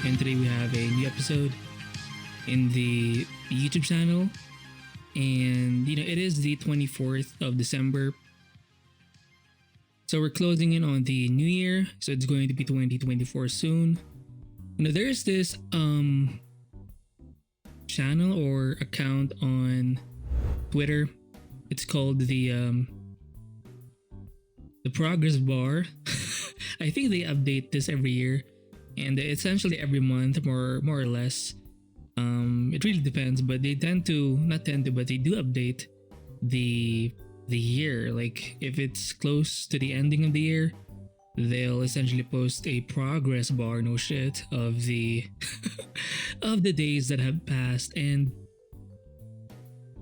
and today we have a new episode in the YouTube channel. And it is the 24th of December. So we're closing in on the new year. So it's going to be 2024 soon. There's this channel or account on Twitter. It's called the progress bar. I think they update this every year, and essentially every month, more or less. It really depends, but they tend to not tend to, but they do update the year. Like if it's close to the ending of the year, they'll essentially post a progress bar, no shit, of the of the days that have passed. And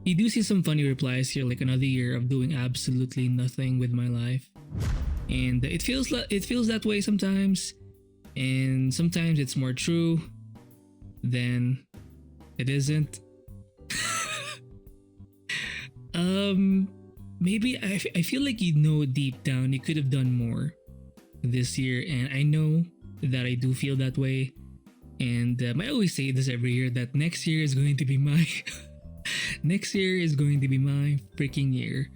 you do see some funny replies here, like another year of doing absolutely nothing with my life. And it feels that way sometimes, and sometimes it's more true than it isn't. Maybe I feel like deep down you could have done more this year, and I know that I do feel that way. And I always say this every year, that next year is going to be my next year is going to be my freaking year.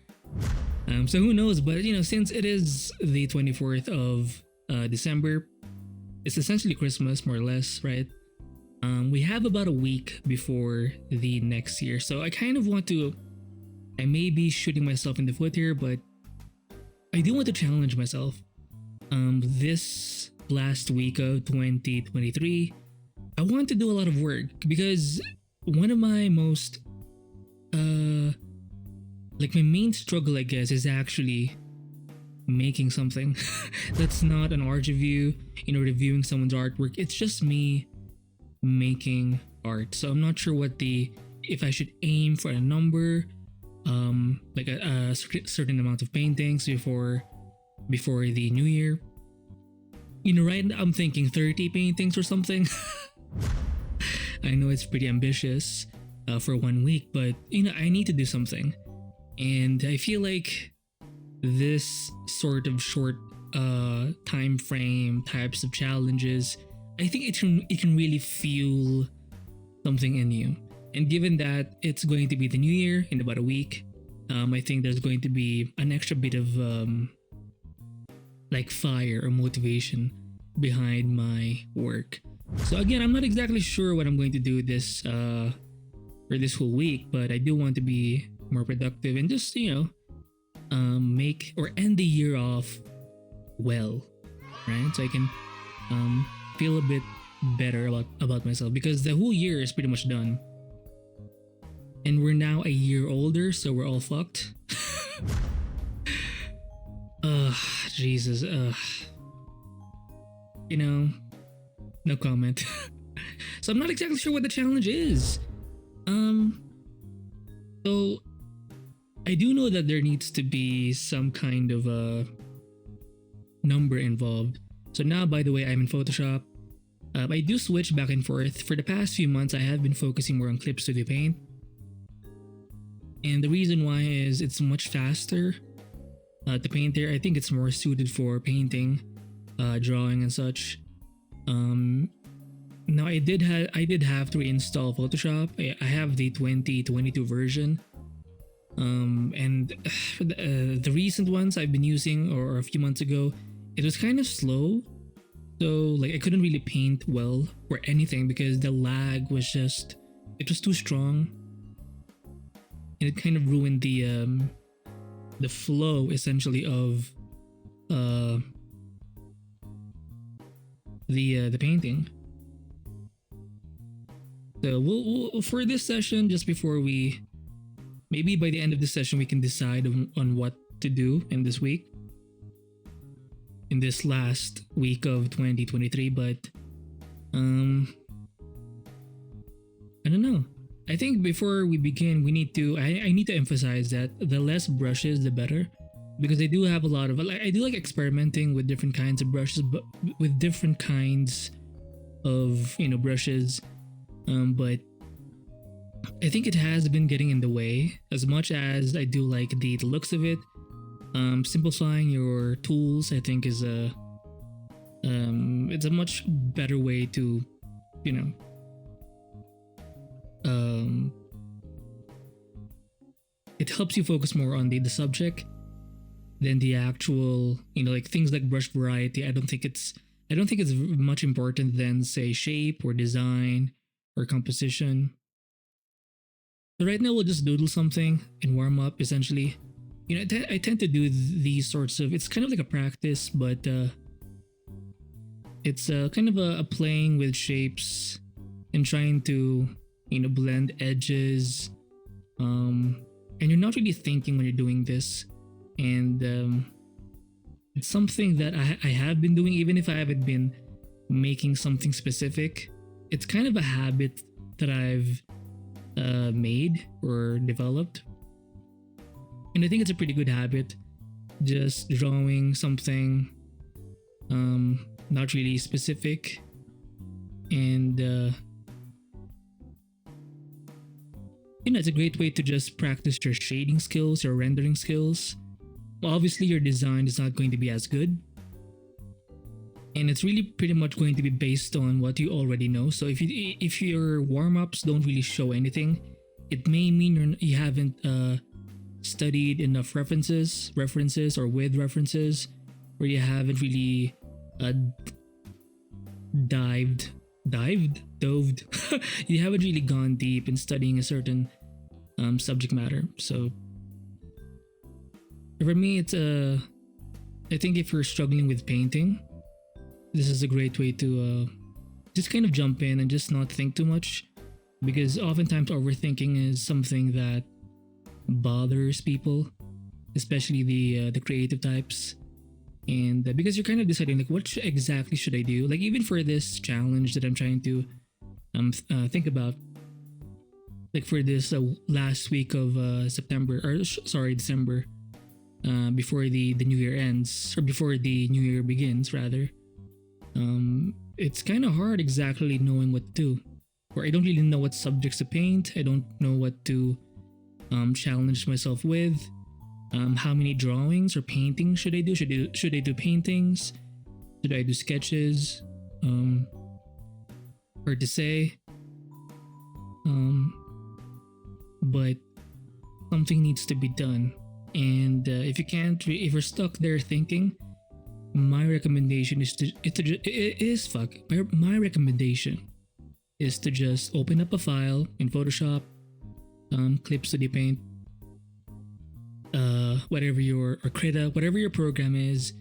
So who knows? But since it is the 24th of December, it's essentially Christmas, more or less, right? We have about a week before the next year, so I kind of want to. I may be shooting myself in the foot here, but I do want to challenge myself. This last week of 2023, I want to do a lot of work, because one of my most my main struggle, I guess, is actually making something that's not an art review, reviewing someone's artwork. It's just me making art. So I'm not sure if I should aim for a number, like a certain amount of paintings before the new year. Right now I'm thinking 30 paintings or something. I know it's pretty ambitious for 1 week, but I need to do something. And I feel like this sort of short time frame types of challenges, I think it can really fuel something in you. And given that it's going to be the new year in about a week, I think there's going to be an extra bit of fire or motivation behind my work. So again, I'm not exactly sure what I'm going to do this for this whole week, but I do want to be more productive and just make or end the year off well, right? So I can feel a bit better about myself, because the whole year is pretty much done, and we're now a year older, so we're all fucked. Jesus. No comment. So I'm not exactly sure what the challenge is. So I do know that there needs to be some kind of a number involved. So now, by the way, I'm in Photoshop. I do switch back and forth. For the past few months, I have been focusing more on Clip Studio Paint. And the reason why is it's much faster to paint there. I think it's more suited for painting, drawing and such. Now I did have to reinstall Photoshop. I have the 2022 version. And the recent ones I've been using, or a few months ago, it was kind of slow. So I couldn't really paint well or anything, because the lag was too strong. And it kind of ruined the flow essentially of the painting. So we'll for this session, just before maybe by the end of the session, we can decide on what to do in this week, in this last week of 2023. But I don't know. I think before we begin, I need to emphasize that the less brushes, the better, because I do have a lot of, I do like experimenting with different kinds of brushes, but with different kinds of brushes. But I think it has been getting in the way. As much as I do like the looks of it, simplifying your tools, I think, is it's a much better way to you know, um, it helps you focus more on the subject than the actual, like things like brush variety. I don't think it's much important than say shape or design or composition. So right now we'll just doodle something and warm up essentially. I tend to do these sorts of, it's kind of like a practice, but it's kind of a playing with shapes and trying to, blend edges. And you're not really thinking when you're doing this. And it's something that I have been doing, even if I haven't been making something specific. It's kind of a habit that I've made or developed. And I think it's a pretty good habit. Just drawing something not really specific. And it's a great way to just practice your shading skills, your rendering skills. Well, obviously your design is not going to be as good. And it's really pretty much going to be based on what you already know. So if your warm-ups don't really show anything, it may mean you haven't studied enough references or with references, or you haven't really doved you haven't really gone deep in studying a certain subject matter. So for me, it's I think if you're struggling with painting, this is a great way to just kind of jump in and just not think too much, because oftentimes overthinking is something that bothers people, especially the creative types. And because you're kind of deciding like exactly should I do, like even for this challenge that I'm trying to think about, like for this last week of December, before the new year ends, or before the new year begins rather. It's kind of hard exactly knowing what to do, or I don't really know what subjects to paint. I don't know what to challenge myself with. How many drawings or paintings should I do? Should I do paintings? Should I do sketches? Hard to say. But something needs to be done. And if you're stuck there thinking, my recommendation my recommendation is to just open up a file in Photoshop, Clip Studio Paint, whatever your Krita, whatever your program is,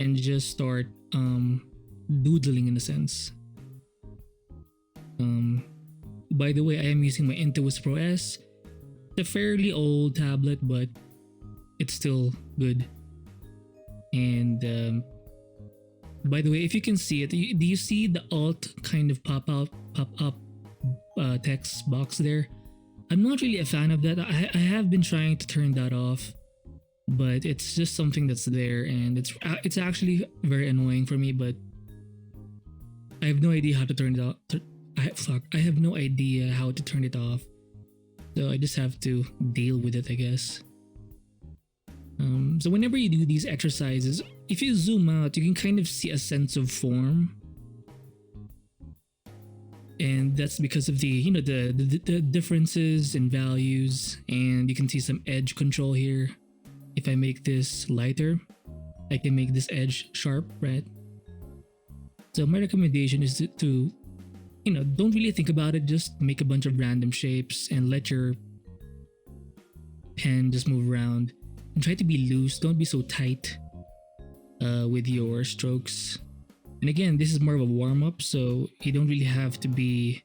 and just start doodling in a sense. By the way, I am using my Intuos Pro S. It's a fairly old tablet, but it's still good. And by the way, if you can see it, do you see the alt kind of pop up text box there? I'm not really a fan of that. I have been trying to turn that off, but it's just something that's there, and it's actually very annoying for me. But I have no idea how to turn it off. I have no idea how to turn it off, so I just have to deal with it, I guess. So whenever you do these exercises, if you zoom out, you can kind of see a sense of form, and that's because of the the differences in values. And you can see some edge control here. If I make this lighter, I can make this edge sharp, right? So my recommendation is to don't really think about it, just make a bunch of random shapes and let your pen just move around, and try to be loose. Don't be so tight with your strokes. And again, this is more of a warm-up, so you don't really have to be...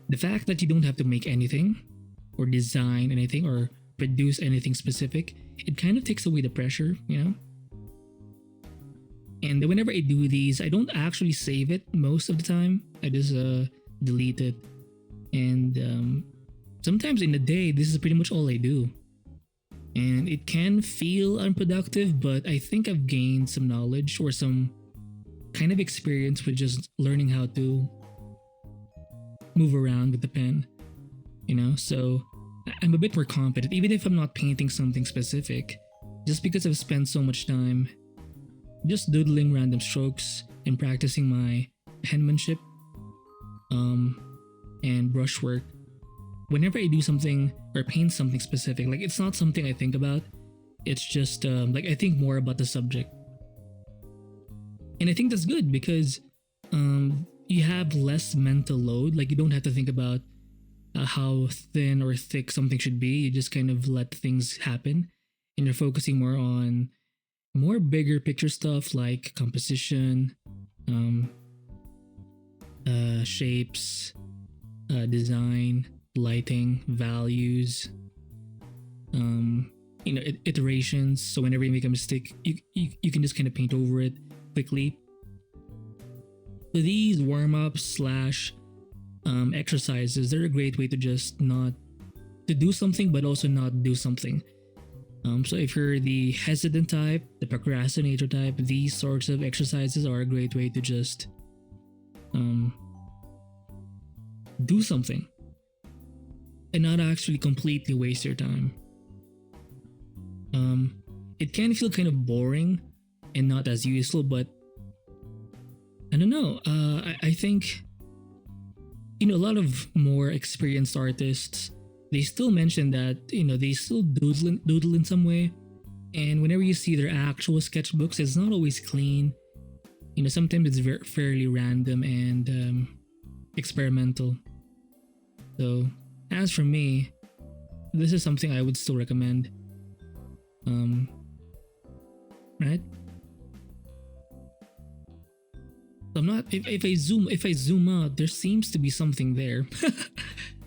The fact that you don't have to make anything or design anything or produce anything specific, it kind of takes away the pressure, And whenever I do these, I don't actually save it most of the time. I just delete it. And sometimes in a day, this is pretty much all I do. And it can feel unproductive, but I think I've gained some knowledge or some kind of experience with just learning how to move around with the pen, So I'm a bit more confident, even if I'm not painting something specific, just because I've spent so much time just doodling random strokes and practicing my penmanship. and brushwork, whenever I do something or paint something specific, like it's not something I think about. It's just like I think more about the subject, and I think that's good because you have less mental load. Like you don't have to think about how thin or thick something should be. You just kind of let things happen, and you're focusing more on more bigger picture stuff like composition, um, shapes, design, lighting, values, iterations. So whenever you make a mistake, you can just kind of paint over it quickly. So these warm-ups slash exercises, they're a great way to just not to do something but also not do something. So if you're the hesitant type, the procrastinator type, these sorts of exercises are a great way to just do something and not actually completely waste your time. It can feel kind of boring and not as useful, but I don't know. I think a lot of more experienced artists, they still mention that they still doodle in some way, and whenever you see their actual sketchbooks, it's not always clean. Sometimes it's fairly random and experimental. So as for me, this is something I would still recommend. Right? I'm not. If I zoom out, there seems to be something there,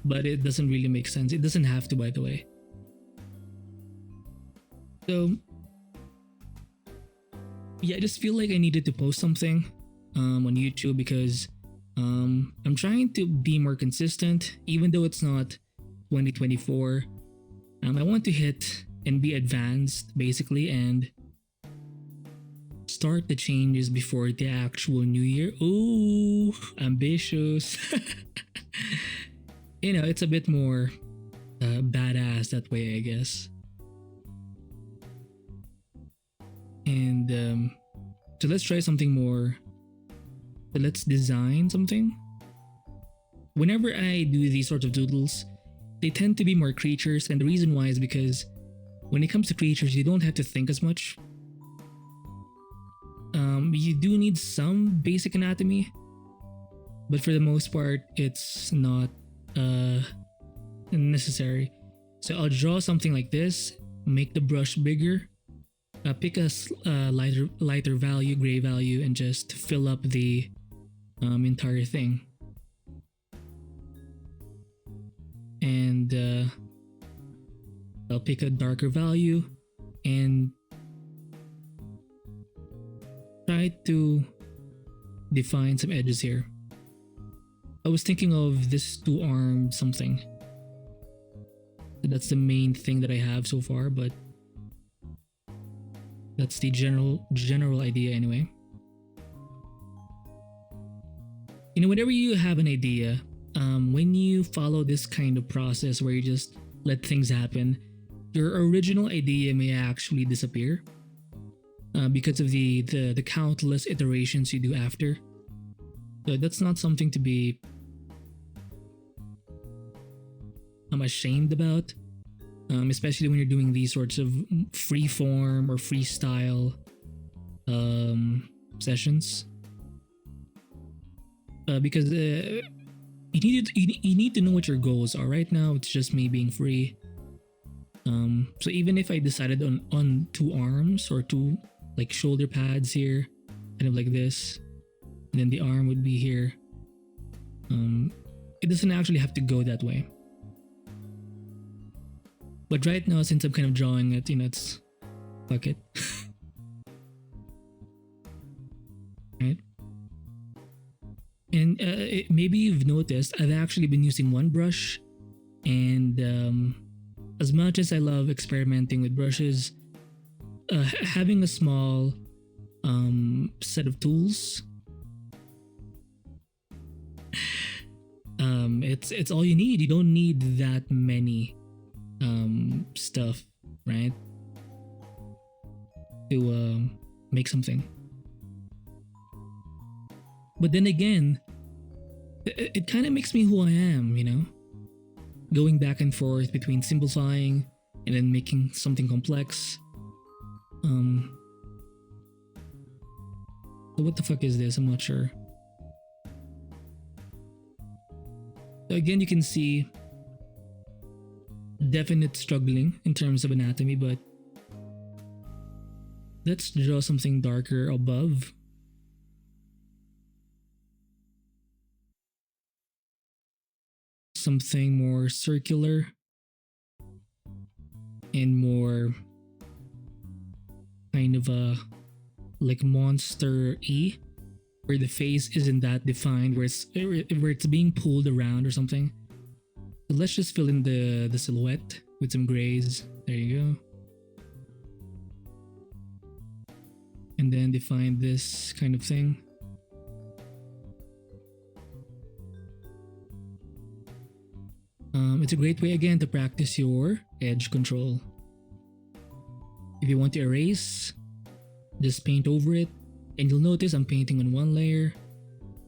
but it doesn't really make sense. It doesn't have to, by the way. So yeah, I just feel like I needed to post something on YouTube because I'm trying to be more consistent, even though it's not 2024. I want to hit and be advanced basically and start the changes before the actual new year. Ooh, ambitious. It's a bit more badass that way, I guess. And so let's try something more. So let's design something. Whenever I do these sorts of doodles, they tend to be more creatures, and the reason why is because when it comes to creatures, you don't have to think as much. You do need some basic anatomy, but for the most part, it's not necessary. So I'll draw something like this, make the brush bigger, pick a lighter value, gray value, and just fill up the entire thing. And I'll pick a darker value and try to define some edges here. I was thinking of this two-armed something. That's the main thing that I have so far, but that's the general idea anyway. Whenever you have an idea, when you follow this kind of process where you just let things happen, your original idea may actually disappear because of the countless iterations you do after. So that's not something to be ashamed about, especially when you're doing these sorts of freeform or freestyle sessions. Because you need to know what your goals are. Right now, it's just me being free. So even if I decided on two arms or two like shoulder pads here, kind of like this, and then the arm would be here, it doesn't actually have to go that way. But right now, since I'm kind of drawing it, it's fuck it. Right? And maybe you've noticed I've actually been using one brush, and as much as I love experimenting with brushes, having a small set of tools, it's all you need. You don't need that many stuff, right, to make something. But then again, it kind of makes me who I am, going back and forth between simplifying and then making something complex. Um, so what the fuck is this? I'm not sure. So again, you can see definite struggling in terms of anatomy, but let's draw something darker above. Something more circular and more kind of a like monster-y, where the face isn't that defined, where it's being pulled around or something. So let's just fill in the silhouette with some grays. There you go. And then define this kind of thing. It's a great way again to practice your edge control. If you want to erase, just paint over it, and you'll notice I'm painting on one layer.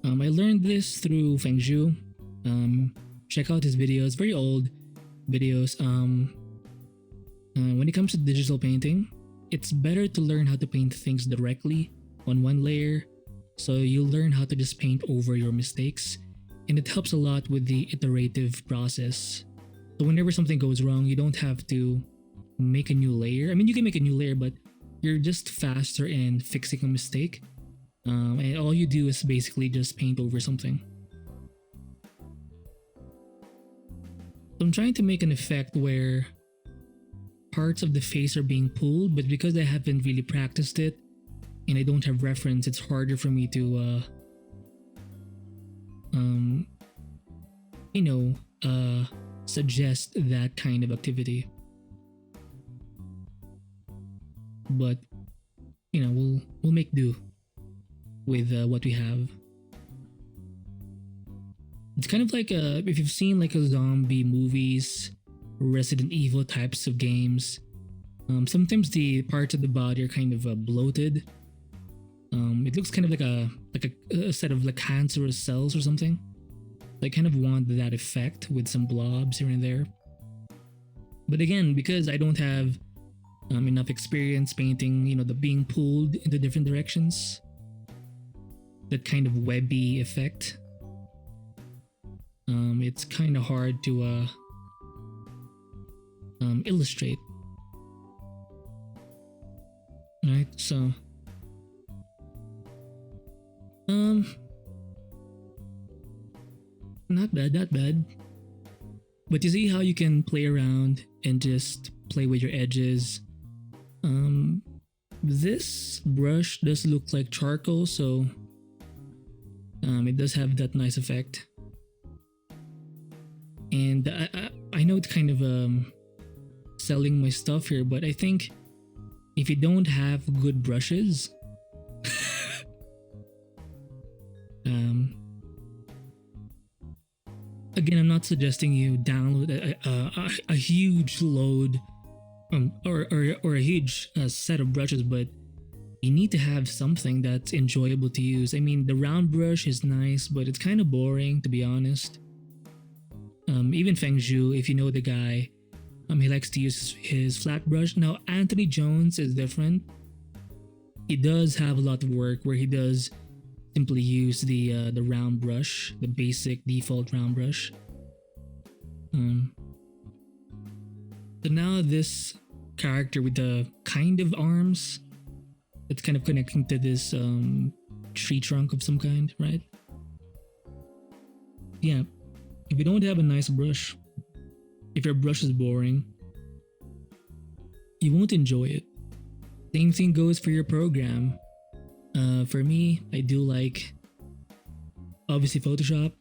I learned this through Feng Zhu. Check out his videos, very old videos. When it comes to digital painting, it's better to learn how to paint things directly on one layer, so you'll learn how to just paint over your mistakes, and it helps a lot with the iterative process. So whenever something goes wrong, you don't have to make a new layer. I mean, you can make a new layer, but you're just faster in fixing a mistake. And all you do is basically just paint over something. So I'm trying to make an effect where parts of the face are being pulled, but because I haven't really practiced it and I don't have reference, it's harder for me to suggest that kind of activity. But we'll make do with what we have. It's kind of like if you've seen like a zombie movies, Resident Evil types of games. Sometimes the parts of the body are kind of bloated. It looks kind of like a set of like cancerous cells or something. I kind of want that effect with some blobs here and there. But again, because I don't have enough experience painting, the being pulled into different directions, that kind of webby effect, it's kind of hard to illustrate. Right, so not bad. But you see how you can play around and just play with your edges. This brush does look like charcoal, so it does have that nice effect. And I know it's kind of selling my stuff here, but I think if you don't have good brushes, again, I'm not suggesting you download a huge load or a huge set of brushes, but you need to have something that's enjoyable to use. I mean, the round brush is nice, but it's kind of boring, to be honest. Even Feng Zhu, if you know the guy, he likes to use his flat brush. Now, Anthony Jones is different. He does have a lot of work where he does simply use the round brush, the basic default round brush. So now this character with the kind of arms, it's kind of connecting to this tree trunk of some kind, right? Yeah, if you don't have a nice brush, if your brush is boring, you won't enjoy it. Same thing goes for your program. For me, I do like, obviously, Photoshop.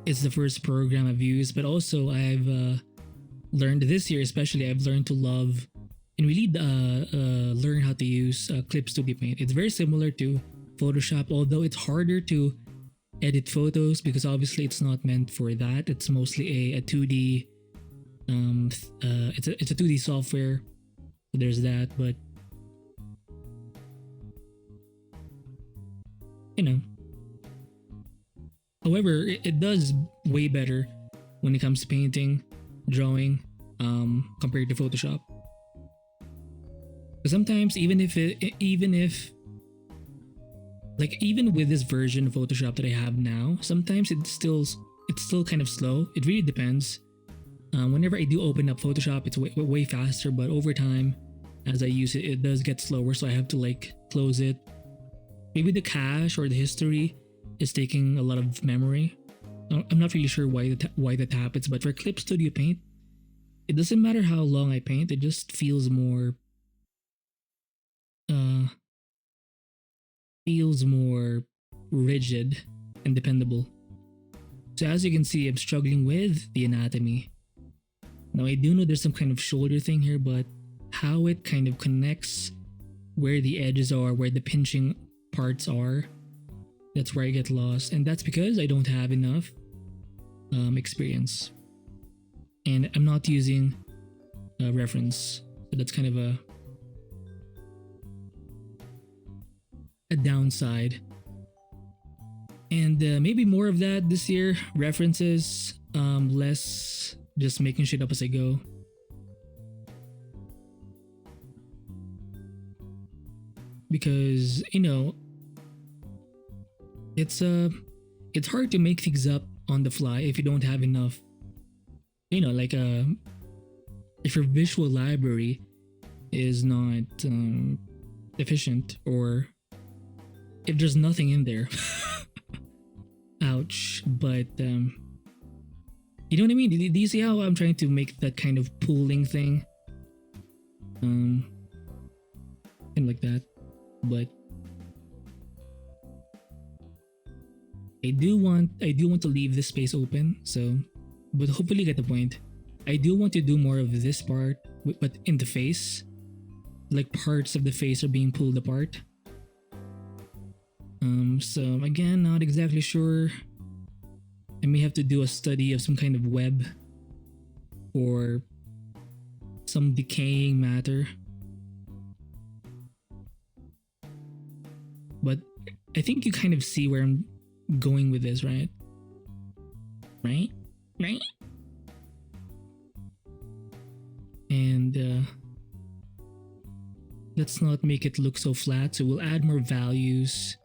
It's the first program I've used, but also I've learned this year, especially, I've learned to love and really learn how to use Clips 2D Paint. It's very similar to Photoshop, although it's harder to edit photos because obviously it's not meant for that. It's mostly a 2D. It's a 2D software. So there's that, but However, it does way better when it comes to painting, drawing, compared to Photoshop. Sometimes even with this version of Photoshop that I have now, sometimes it's still kind of slow. It really depends. Whenever I do open up Photoshop, it's way faster, but over time, as I use it, it does get slower. So I have to like close it. Maybe the cache or the history is taking a lot of memory. I'm not really sure why that happens, but for Clip Studio Paint, it doesn't matter how long I paint. It just uh feels more rigid and dependable. So as you can see, I'm struggling with the anatomy. Now I do know there's some kind of shoulder thing here, but how it kind of connects where the edges are, where the pinching parts are, that's where I get lost. And that's because I don't have enough experience. And I'm not using a reference. So that's kind of a downside. And maybe more of that this year. References, less just making shit up as I go. Because, it's hard to make things up on the fly if you don't have enough, like if your visual library is not efficient, or if there's nothing in there. Ouch. But you know what I mean? Do you see how I'm trying to make that kind of pooling thing? Kind of like that. But I do want to leave this space open, so, but hopefully you get the point. I do want to do more of this part, but in the face, like parts of the face are being pulled apart. So again, not exactly sure. I may have to do a study of some kind of web or some decaying matter. But I think you kind of see where I'm going with this, right? Right? And let's not make it look so flat, so we'll add more values.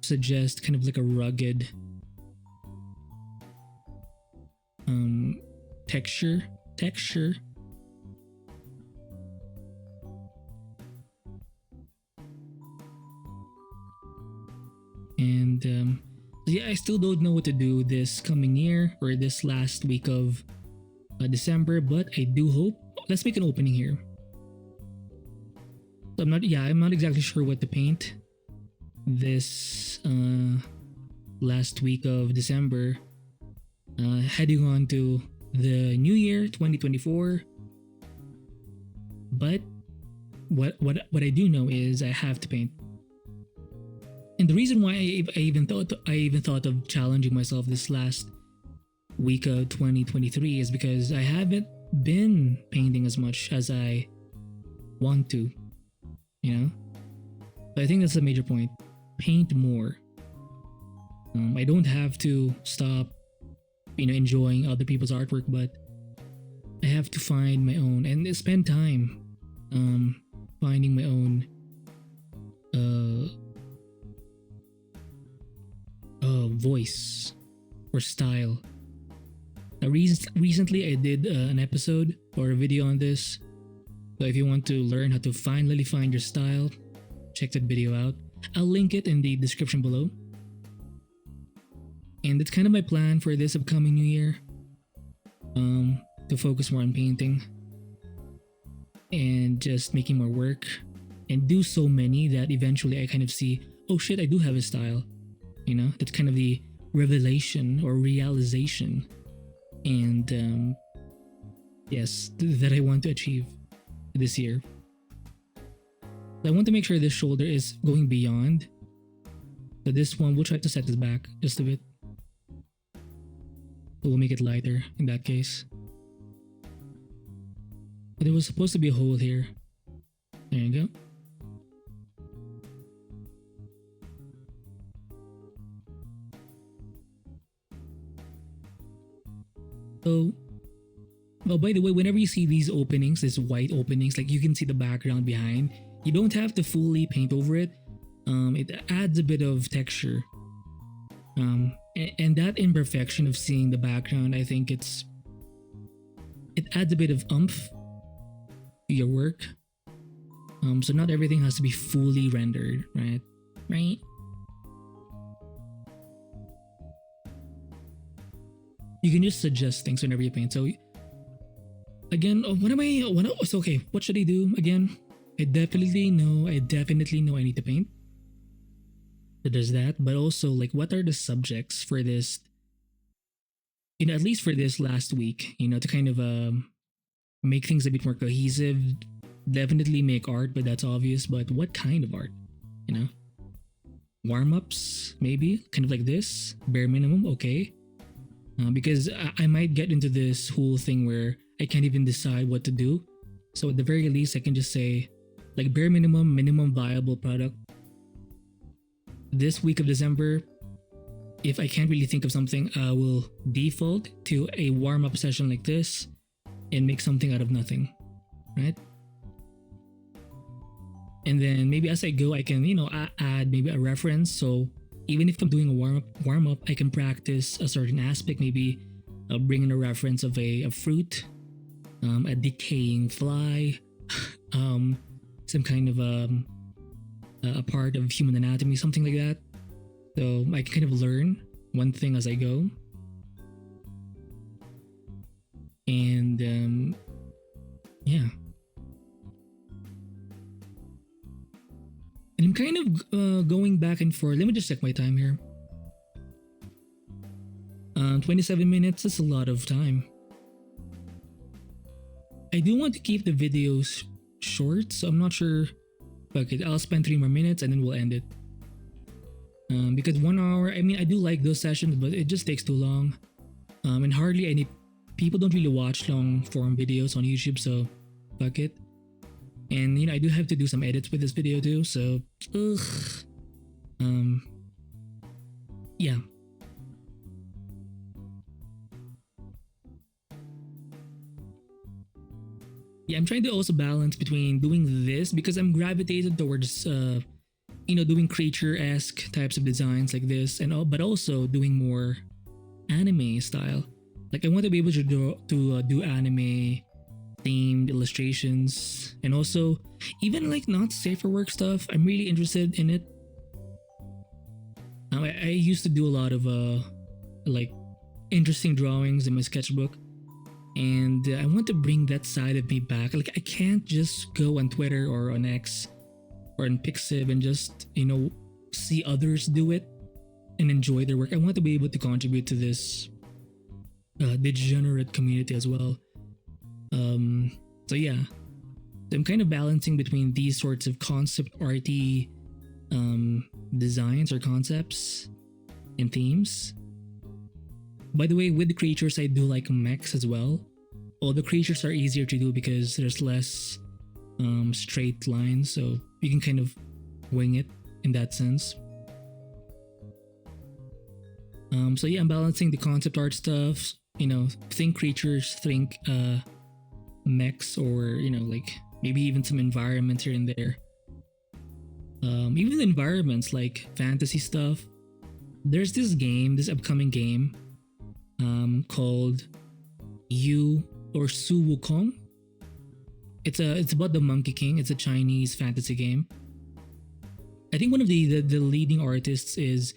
Suggest kind of like a rugged texture. And yeah, I still don't know what to do this coming year or this last week of December, but I do hope. Let's make an opening here. I'm not exactly sure what to paint this last week of December, heading on to the new year 2024. But what I do know is I have to paint. And the reason why I even thought of challenging myself this last week of 2023 is because I haven't been painting as much as I want to, But I think that's a major point. Paint more. I don't have to stop, enjoying other people's artwork, but I have to find my own and spend time finding my own voice or style. Now, recently I did an episode or a video on this. So if you want to learn how to finally find your style, check that video out. I'll link it in the description below. And it's kind of my plan for this upcoming new year. To focus more on painting and just making more work and do so many that eventually I kind of see, oh shit, I do have a style. That's kind of the revelation or realization. And yes, that I want to achieve this year. I want to make sure this shoulder is going beyond. So this one, we'll try to set this back just a bit. So we'll make it lighter in that case. But there was supposed to be a hole here. There you go. So, well, by the way, whenever you see these openings, these white openings, like you can see the background behind, you don't have to fully paint over it. It adds a bit of texture. And that imperfection of seeing the background, I think it adds a bit of oomph to your work. So not everything has to be fully rendered, right? Right? You can just suggest things whenever you paint. So again, so okay, what should I do again? I definitely know I need to paint. So there's that, but also like what are the subjects for this, at least for this last week, to kind of make things a bit more cohesive. Definitely make art, but that's obvious, but what kind of art? Warm-ups, maybe, kind of like this, bare minimum, okay. Because I might get into this whole thing where I can't even decide what to do. So at the very least, I can just say like bare minimum viable product. This week of December, if I can't really think of something, I will default to a warm-up session like this and make something out of nothing, right? And then maybe as I go, I can, add maybe a reference. So even if I'm doing a warm-up, I can practice a certain aspect, maybe bring in a reference of a fruit, a decaying fly, some kind of a part of human anatomy, something like that. So I can kind of learn one thing as I go. And yeah. And I'm kind of going back and forth. Let me just check my time here. 27 minutes, that's a lot of time. I do want to keep the videos short, so I'm not sure. Okay, I'll spend 3 more minutes and then we'll end it. Because 1 hour, I mean, I do like those sessions, but it just takes too long. And hardly any people don't really watch long form videos on YouTube, so fuck it. And I do have to do some edits with this video too, so yeah. Yeah, I'm trying to also balance between doing this because I'm gravitated towards doing creature-esque types of designs like this, but also doing more anime style. Like I want to be able to do anime themed illustrations, and also even like not safe for work stuff. I'm really interested in it. I used to do a lot of like interesting drawings in my sketchbook, and I want to bring that side of me back. Like I can't just go on Twitter or on X or on Pixiv and just see others do it and enjoy their work. I want to be able to contribute to this degenerate community as well. So yeah, so I'm kind of balancing between these sorts of concept arty designs or concepts and themes. By the way, with the creatures, I do like mechs as well. All the creatures are easier to do because there's less straight lines, so you can kind of wing it in that sense. So yeah, I'm balancing the concept art stuff. Think creatures, think mechs, or like maybe even some environments here and there. Even environments like fantasy stuff. There's this upcoming game called Yu or Su Wukong. It's about the Monkey King. It's a Chinese fantasy game. I think one of the leading artists is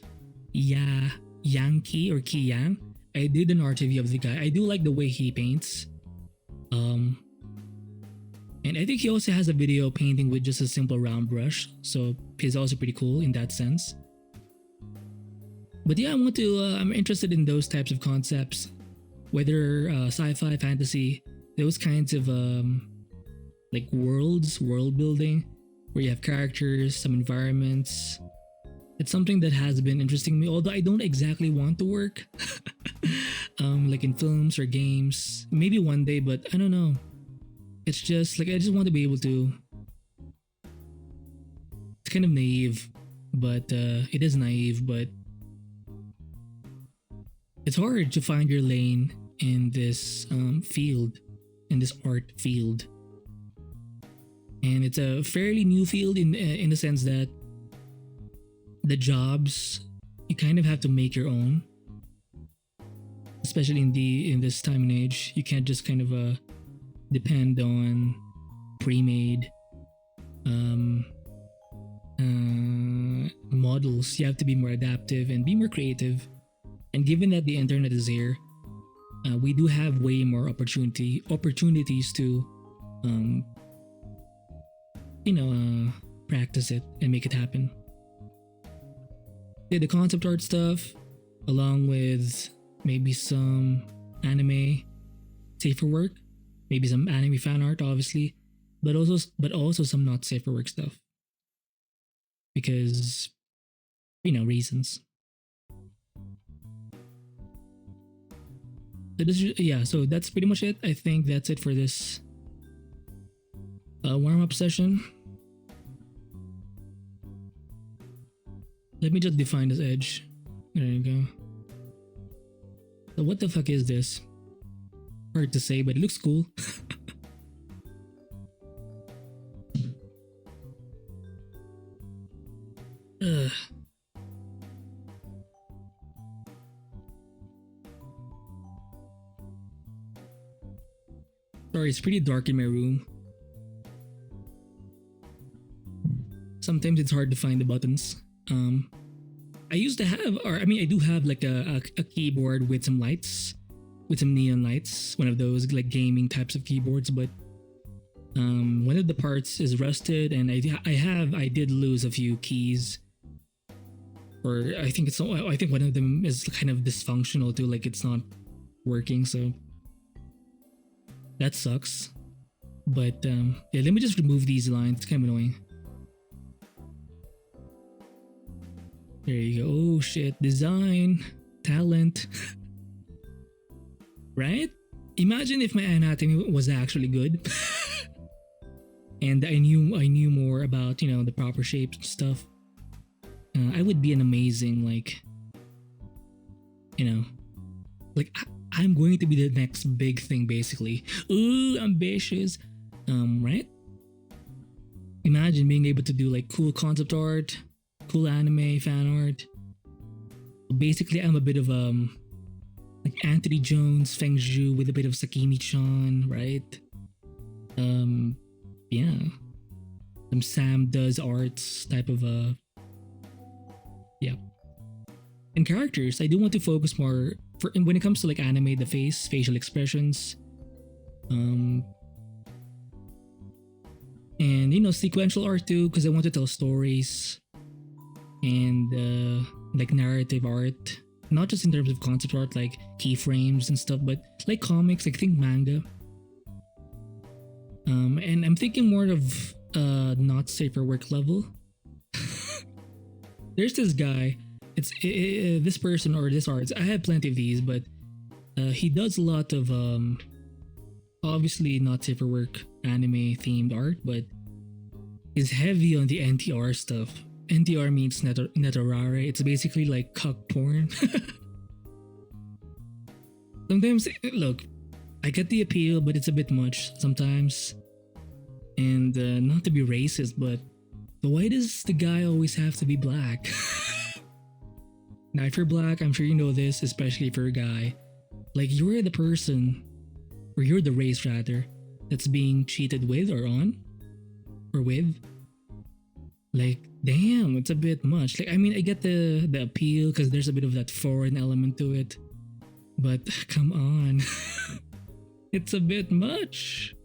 Yankee or Ki Yang. I did an art review of the guy. I do like the way he paints. And I think he also has a video painting with just a simple round brush, so he's also pretty cool in that sense. But yeah, I'm interested in those types of concepts, whether sci-fi, fantasy, those kinds of like world building, where you have characters, some environments. It's something that has been interesting to me, although I don't exactly want to work like in films or games. Maybe one day, but I don't know. It's just like I just want to be able to. It's kind of naive, but it is naive, but it's hard to find your lane in this field, in this art field. And it's a fairly new field in the sense that the jobs you kind of have to make your own, especially in this time and age. You can't just kind of depend on pre-made models. You have to be more adaptive and be more creative. And given that the internet is here, we do have way more opportunities to practice it and make it happen. Yeah, the concept art stuff, along with maybe some anime safe for work, maybe some anime fan art, obviously, but also some not safe for work stuff, because reasons. So that's pretty much it. I think that's it for this warm-up session. Let me just define this edge. There you go. So what the fuck is this? Hard to say, but it looks cool. Ugh. Sorry, it's pretty dark in my room. Sometimes it's hard to find the buttons. I used to have, I do have like a keyboard with some lights, with some neon lights, one of those like gaming types of keyboards, but one of the parts is rusted, and I did lose a few keys, or I think one of them is kind of dysfunctional too, like it's not working, so that sucks. But yeah, let me just remove these lines. It's kind of annoying. There you go. Oh shit, design, talent. Right? Imagine if my anatomy was actually good. And I knew more about, the proper shapes and stuff. I would be an amazing, I'm going to be the next big thing, basically. Ooh, ambitious. Right? Imagine being able to do like cool concept art, cool anime fan art. Basically, I'm a bit of like Anthony Jones, Feng Zhu with a bit of Sakimi-chan, right? Yeah, some Sam Does Arts type of yeah. And characters, I do want to focus more when it comes to like anime, the facial expressions, and sequential art too, because I want to tell stories. And like narrative art, not just in terms of concept art like keyframes and stuff, but like comics, like think manga. And I'm thinking more of not safe for work level. There's this guy, it's this person or this artist. I have plenty of these, but he does a lot of obviously not safe for work anime themed art, but is heavy on the NTR stuff. NTR means netorare. It's basically like cuck porn. Sometimes, look, I get the appeal, but it's a bit much sometimes. And not to be racist, but why does the guy always have to be black? Now, if you're black, I'm sure you know this, especially if you're a guy. Like, you're the person, or you're the race rather, that's being cheated with or on, or with. Like, damn, it's a bit much. Like, I mean, I get the appeal because there's a bit of that foreign element to it. But come on. It's a bit much.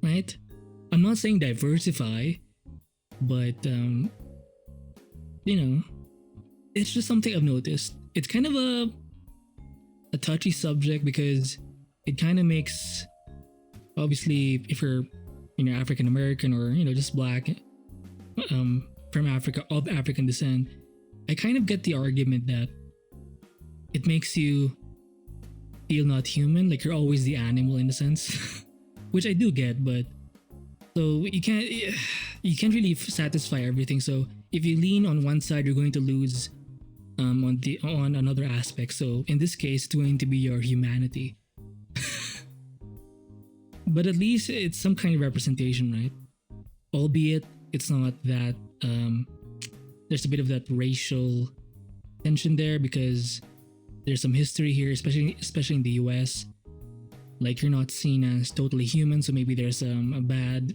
Right? I'm not saying diversify, but it's just something I've noticed. It's kind of a touchy subject because it kind of makes, obviously, if you're African American or just black, from Africa, of African descent, I kind of get the argument that it makes you feel not human, like you're always the animal in a sense. Which I do get, but so you can't really satisfy everything. So if you lean on one side, you're going to lose on another aspect. So in this case, it's going to be your humanity. But at least it's some kind of representation, right? Albeit it's not that there's a bit of that racial tension there because there's some history here, especially in the US. Like you're not seen as totally human, so maybe there's a bad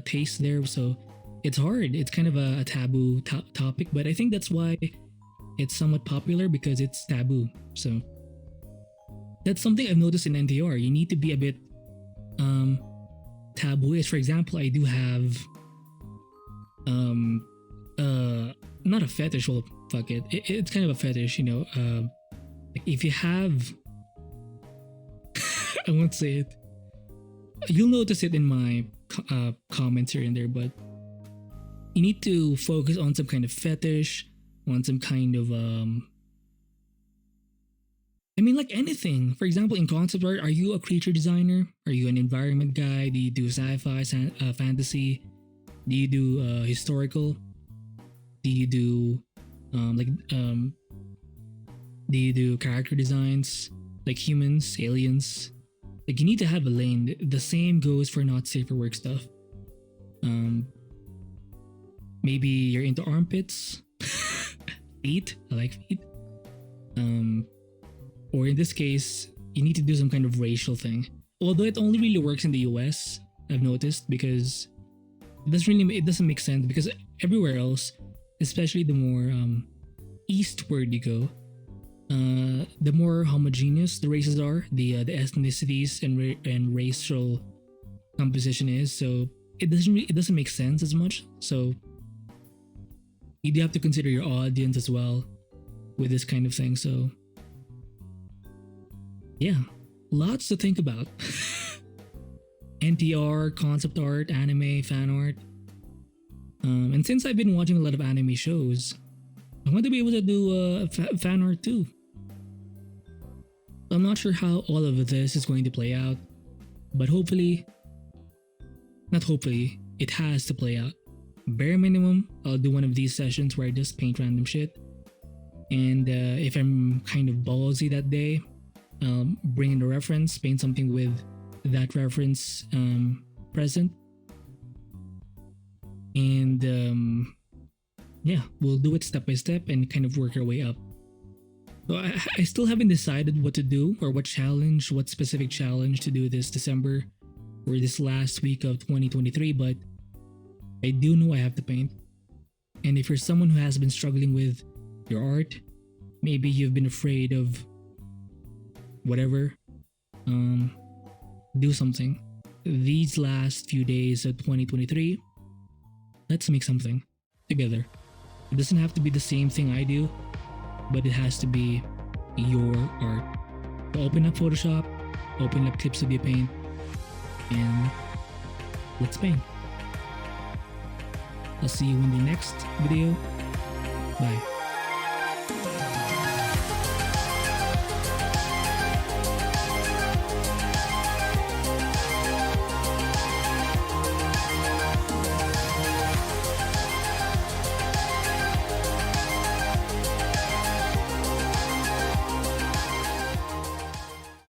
taste there. So it's hard. It's kind of a taboo topic, but I think that's why it's somewhat popular because it's taboo. So that's something I've noticed in NTR. You need to be a bit taboo-ish. For example, I do have not a fetish. Well, fuck it. It's kind of a fetish, you know. Like if you have, I won't say it. You'll notice it in my comments here and there, but you need to focus on some kind of fetish, on some kind of I mean, like anything. For example, in concept art, are you a creature designer? Are you an environment guy? Do you do sci-fi, fantasy? Do you do historical? Do you do do you do character designs like humans, aliens? Like you need to have a lane. The same goes for not safe for work stuff. Maybe you're into armpits, feet. I like feet. Or in this case, you need to do some kind of racial thing. Although it only really works in the US, I've noticed, because it doesn't make sense because everywhere else, especially the more eastward you go, the more homogeneous the races are, the ethnicities and racial composition is. So it doesn't make sense as much. So you do have to consider your audience as well with this kind of thing. So yeah, lots to think about. NTR, concept art, anime, fan art. And since I've been watching a lot of anime shows, I want to be able to do fan art too. I'm not sure how all of this is going to play out, but it has to play out. Bare minimum, I'll do one of these sessions where I just paint random shit. And if I'm kind of ballsy that day, bring in a reference, paint something with that reference present. And yeah, we'll do it step by step and kind of work our way up. So I still haven't decided what to do or what specific challenge to do this December or this last week of 2023, but I do know I have to paint. And if you're someone who has been struggling with your art, maybe you've been afraid of whatever, do something. These last few days of 2023, let's make something together. It doesn't have to be the same thing I do, but it has to be your art. So open up Photoshop, open up Clip Studio Paint, and let's paint. I'll see you in the next video. Bye.